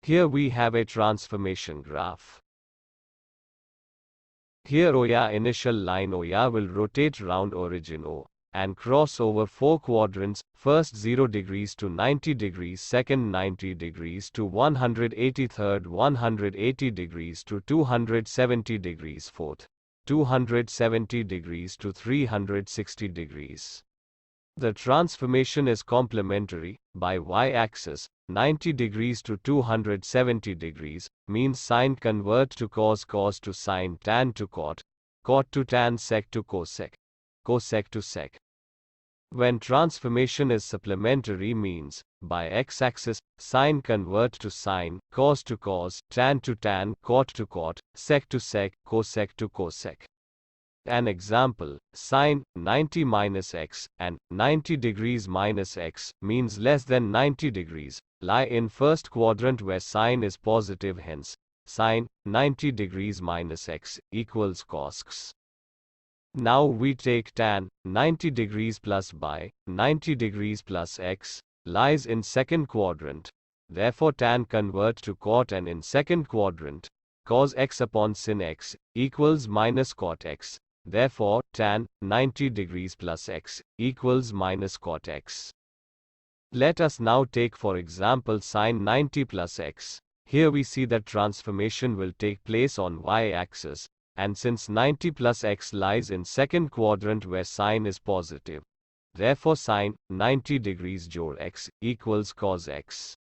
Here we have a transformation graph. Here OA initial line OA will rotate round origin O and cross over 4 quadrants, first 0 degrees to 90 degrees, second 90 degrees to 180, third 180 degrees to 270 degrees, fourth 270 degrees to 360 degrees. The transformation is complementary. By y-axis, 90 degrees to 270 degrees, means sine convert to cos, cos to sine, tan to cot, cot to tan, sec to cosec, cosec to sec. When transformation is supplementary means, by x-axis, sine convert to sine, cos to cos, tan to tan, cot to cot, sec to sec, cosec to cosec. An example, sine 90 minus x and 90 degrees minus x means less than 90 degrees, lie in first quadrant where sine is positive, hence sine 90 degrees minus x equals cos x. Now we take tan 90 degrees plus by 90 degrees plus x lies in second quadrant. Therefore tan convert to cot, and in second quadrant cos x upon sin x equals minus cot x. Therefore, tan 90 degrees plus x equals minus cot x. Let us now take for example sine 90 plus x. Here we see that transformation will take place on y-axis, and since 90 plus x lies in second quadrant where sine is positive, therefore sine 90 degrees jod x equals cos x.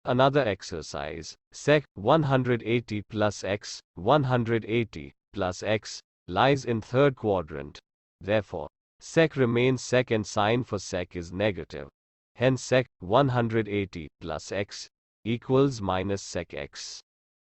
Another exercise, sec 180 plus x, 180 plus x lies in third quadrant. Therefore, sec remains sec and sign for sec is negative. Hence sec 180 plus x equals minus sec x.